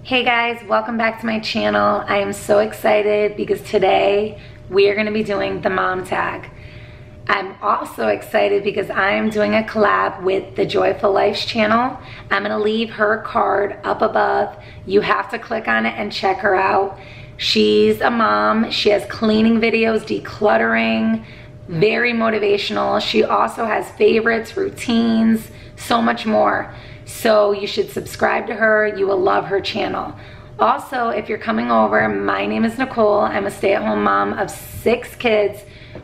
Hey guys, welcome back to my channel. I am so excited because today we are going to be doing the mom tag. I'm also excited because I am doing a collab with the Joyful Lives channel. I'm going to leave her card up above. You have to click on it and check her out. She's a mom. She has cleaning videos, decluttering, very motivational. She also has favorites, routines, so much more. So you should subscribe to her. You will love her channel. Also, if you're coming over, my name is Nicole. I'm a stay-at-home mom of 6 kids.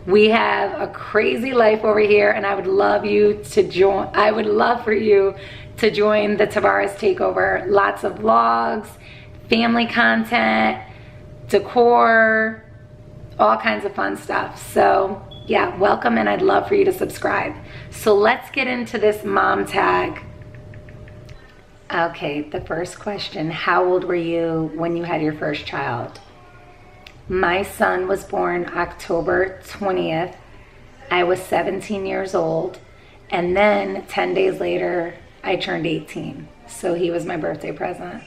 We have a crazy life over here, and I would love you to join. I would love for you to join the Tavares Takeover. Lots of vlogs, family content, decor, all kinds of fun stuff. So yeah, welcome, and I'd love for you to subscribe. So let's get into this mom tag. Okay, the first question, how old were you when you had your first child? My son was born October 20th. I was 17 years old, and then 10 days later, I turned 18. So he was my birthday present.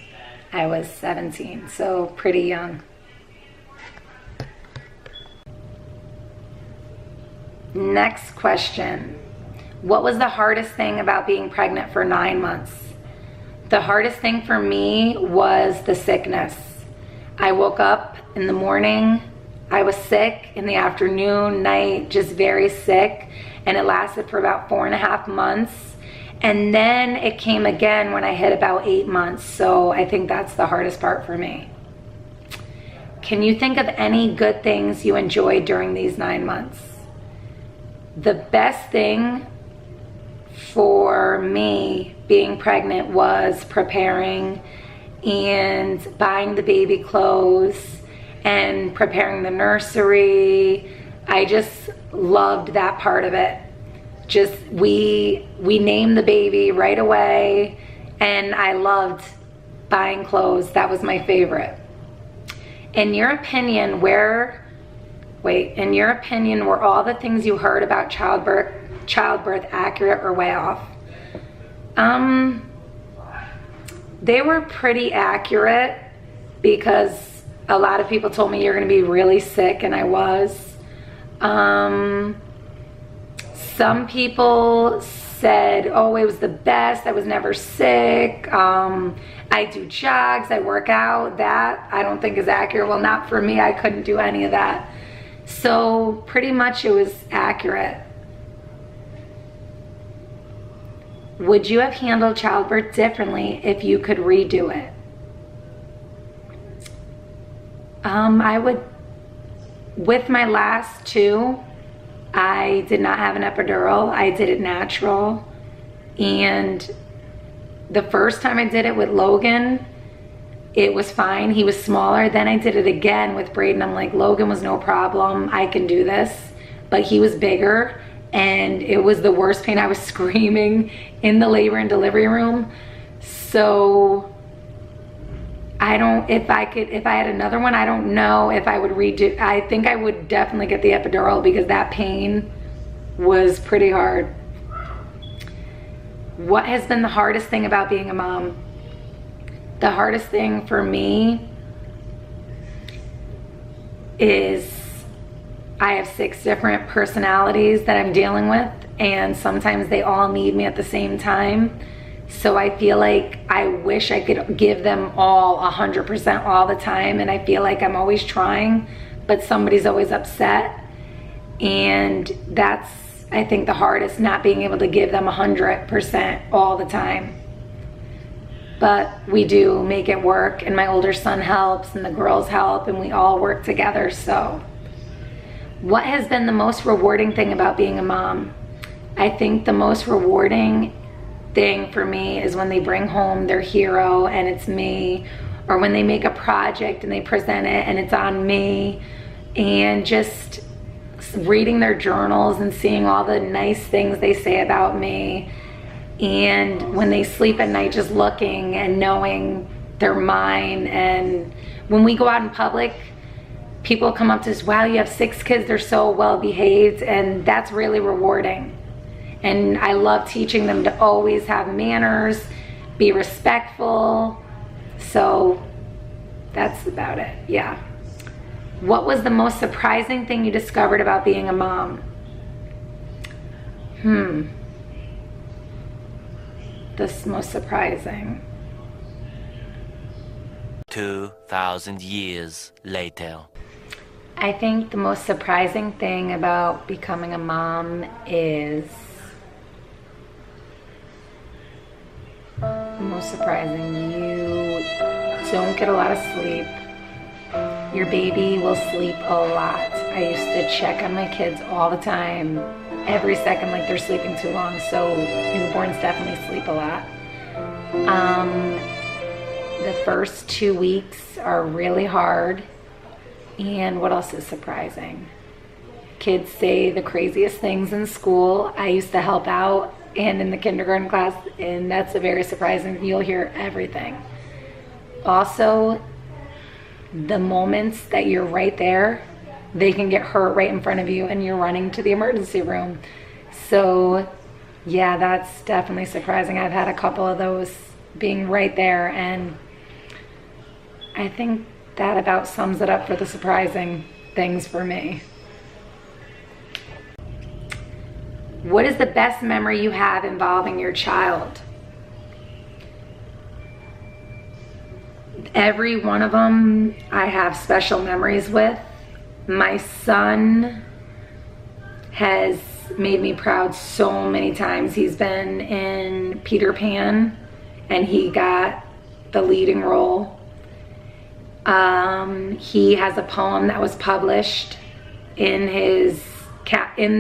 I was 17, so pretty young. Next question, what was the hardest thing about being pregnant for 9 months? The hardest thing for me was the sickness. I woke up in the morning, I was sick, in the afternoon, night, just very sick, and it lasted for about 4.5 months. And then it came again when I hit about 8 months, so I think that's the hardest part for me. Can you think of any good things you enjoyed during these 9 months? The best thing for me being pregnant was preparing and buying the baby clothes and preparing the nursery. I just loved that part of it. Just we named the baby right away, and I loved buying clothes. That was my favorite. In your opinion, were all the things you heard about childbirth accurate or way off? They were pretty accurate because a lot of people told me you're going to be really sick, and I was. Some people said, oh, it was the best, I was never sick. I do jogs, I work out. That I don't think is accurate. Well, not for me, I couldn't do any of that. So pretty much it was accurate. Would you have handled childbirth differently if you could redo it? I would. With my last 2, I did not have an epidural. I did it natural. And the first time I did it with Logan, it was fine. He was smaller. Then I did it again with Braden. I'm like, Logan was no problem. I can do this. But he was bigger, and it was the worst pain. I was screaming in the labor and delivery room. So if I had another one, I don't know if I would redo. I think I would definitely get the epidural because that pain was pretty hard. What has been the hardest thing about being a mom? The hardest thing for me is I have 6 different personalities that I'm dealing with, and sometimes they all need me at the same time. So I feel like I wish I could give them all 100% all the time, and I feel like I'm always trying, but somebody's always upset. And that's, I think, the hardest, not being able to give them 100% all the time. But we do make it work, and my older son helps, and the girls help, and we all work together. So what has been the most rewarding thing about being a mom? I think the most rewarding thing for me is when they bring home their hero and it's me, or when they make a project and they present it and it's on me, and just reading their journals and seeing all the nice things they say about me. And when they sleep at night, just looking and knowing they're mine. And when we go out in public, people come up to us, wow, you have 6 kids, they're so well behaved, and that's really rewarding. And I love teaching them to always have manners, be respectful. So that's about it, yeah. What was the most surprising thing you discovered about being a mom? This most surprising. 2,000 years later. I think the most surprising thing about becoming a mom is most surprising, you don't get a lot of sleep. Your baby will sleep a lot. I used to check on my kids all the time, every second, like they're sleeping too long. So newborns definitely sleep a lot. The first 2 weeks are really hard. And what else is surprising? Kids say the craziest things in school. I used to help out and in the kindergarten class, and that's a very surprising. You'll hear everything. Also, the moments that you're right there, they can get hurt right in front of you and you're running to the emergency room. So yeah, that's definitely surprising. I've had a couple of those being right there, and I think that about sums it up for the surprising things for me. What is the best memory you have involving your child? Every one of them I have special memories with. My son has made me proud so many times. He's been in Peter Pan and he got the leading role. He has a poem that was published in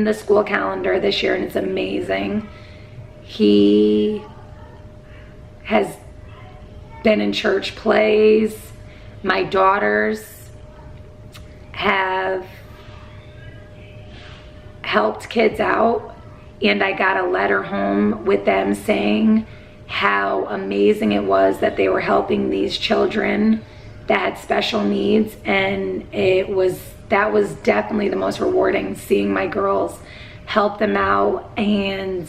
the school calendar this year, and it's amazing. He has been in church plays. My daughters have helped kids out, and I got a letter home with them saying how amazing it was that they were helping these children that had special needs, and that was definitely the most rewarding, seeing my girls help them out, and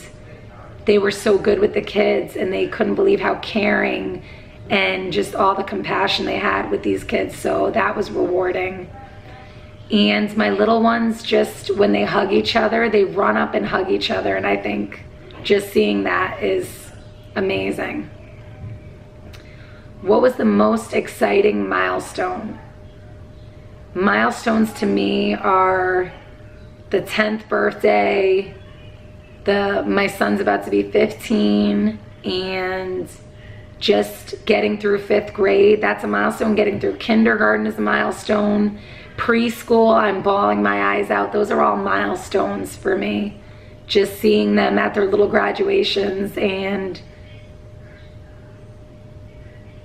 they were so good with the kids, and they couldn't believe how caring and just all the compassion they had with these kids. So that was rewarding. And my little ones, just when they hug each other, they run up and hug each other, and I think just seeing that is amazing. What was the most exciting milestone? Milestones to me are the 10th birthday, my son's about to be 15, and just getting through 5th grade, that's a milestone. Getting through kindergarten is a milestone. Preschool, I'm bawling my eyes out. Those are all milestones for me. Just seeing them at their little graduations, and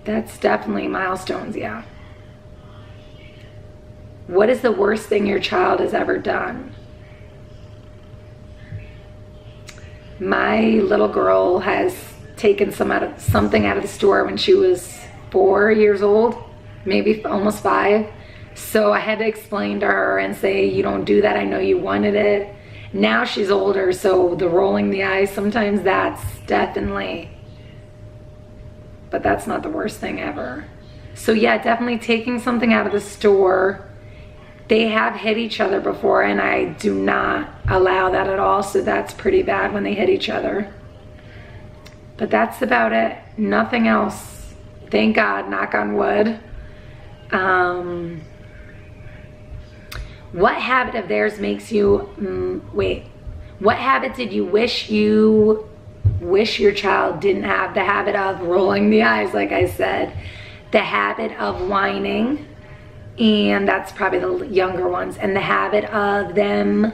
that's definitely milestones, yeah. What is the worst thing your child has ever done? My little girl has taken something out of the store when she was 4 years old, maybe almost 5. So I had to explain to her and say, you don't do that, I know you wanted it. Now she's older, so the rolling the eyes, sometimes that's definitely, but that's not the worst thing ever. So yeah, definitely taking something out of the store. They have hit each other before, and I do not allow that at all, so that's pretty bad when they hit each other. But that's about it. Nothing else. Thank God, knock on wood. What habit of theirs makes you, what habit did you wish your child didn't have? The habit of rolling the eyes, like I said. The habit of whining, and that's probably the younger ones. And the habit of them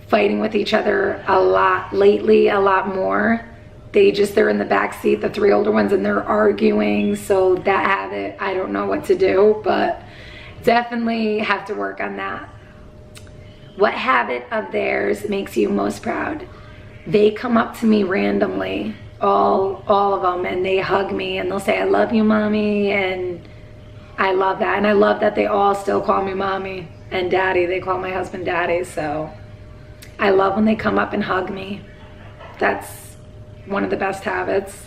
fighting with each other a lot lately, a lot more. They're in the back seat, the 3 older ones, and they're arguing. So that habit, I don't know what to do, but definitely have to work on that. What habit of theirs makes you most proud? They come up to me randomly, all of them, and they hug me and they'll say, I love you, mommy, and I love that. And I love that they all still call me mommy and daddy. They call my husband daddy, so I love when they come up and hug me. That's one of the best habits.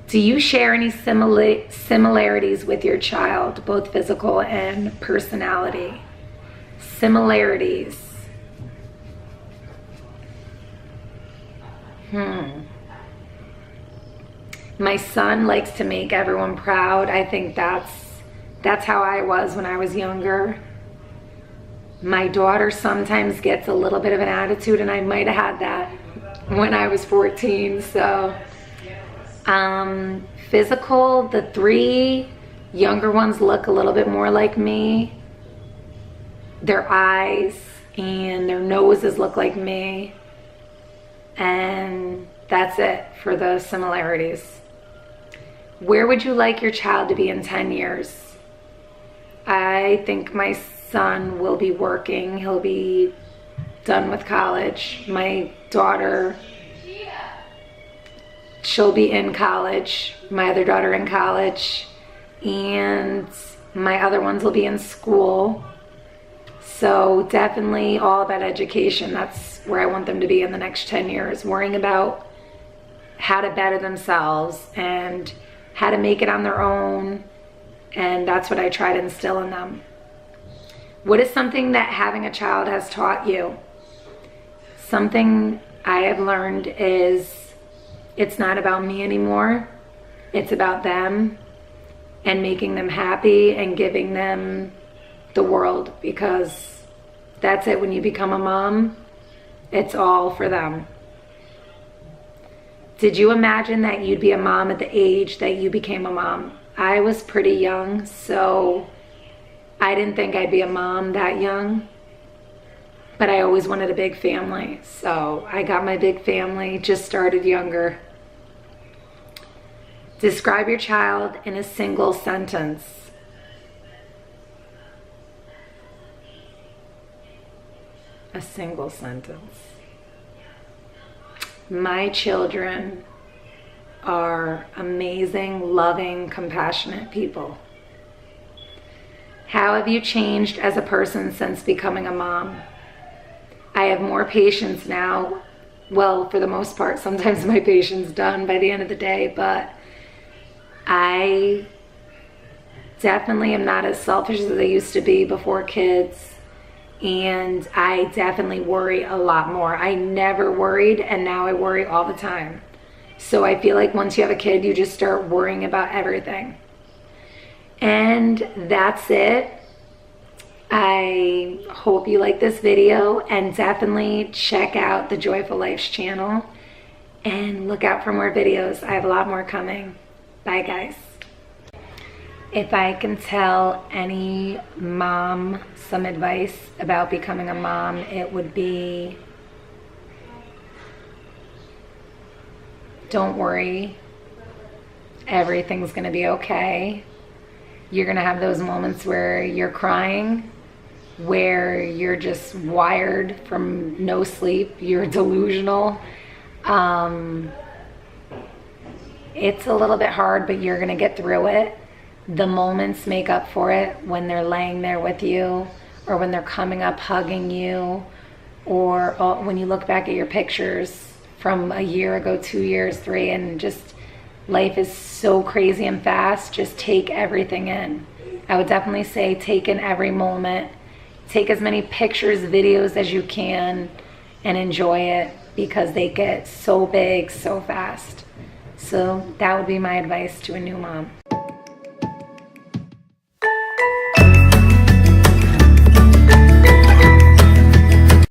Do you share any similarities with your child, both physical and personality? Similarities. My son likes to make everyone proud. I think that's how I was when I was younger. My daughter sometimes gets a little bit of an attitude, and I might have had that when I was 14. So physical, the 3 younger ones look a little bit more like me. Their eyes and their noses look like me, and that's it for the similarities. Where would you like your child to be in 10 years? I think my son will be working. He'll be done with college. My daughter, she'll be in college. My other daughter in college. And my other ones will be in school. So definitely all about education. That's where I want them to be in the next 10 years. Worrying about how to better themselves and how to make it on their own. And that's what I try to instill in them. What is something that having a child has taught you? Something I have learned is it's not about me anymore. It's about them and making them happy and giving them the world, because that's it. When you become a mom, it's all for them. Did you imagine that you'd be a mom at the age that you became a mom? I was pretty young, so I didn't think I'd be a mom that young, but I always wanted a big family. So I got my big family, just started younger. Describe your child in a single sentence. A single sentence. My children are amazing, loving, compassionate people. How have you changed as a person since becoming a mom? I have more patience now. Well, for the most part, sometimes my patience done by the end of the day, but I definitely am not as selfish as I used to be before kids. And I definitely worry a lot more. I never worried, and now I worry all the time. So I feel like once you have a kid, you just start worrying about everything. And that's it. I hope you like this video, and definitely check out the Joyful Lives channel and look out for more videos. I have a lot more coming. Bye, guys. If I can tell any mom some advice about becoming a mom, it would be, don't worry. Everything's gonna be okay. You're gonna have those moments where you're crying, where you're just wired from no sleep, you're delusional. It's a little bit hard, but you're gonna get through it. The moments make up for it when they're laying there with you, or when they're coming up hugging you, or when you look back at your pictures from a year ago, 2 years, 3, and just life is so crazy and fast. Just take everything in. I would definitely say take in every moment. Take as many pictures, videos as you can, and enjoy it, because they get so big so fast. So that would be my advice to a new mom.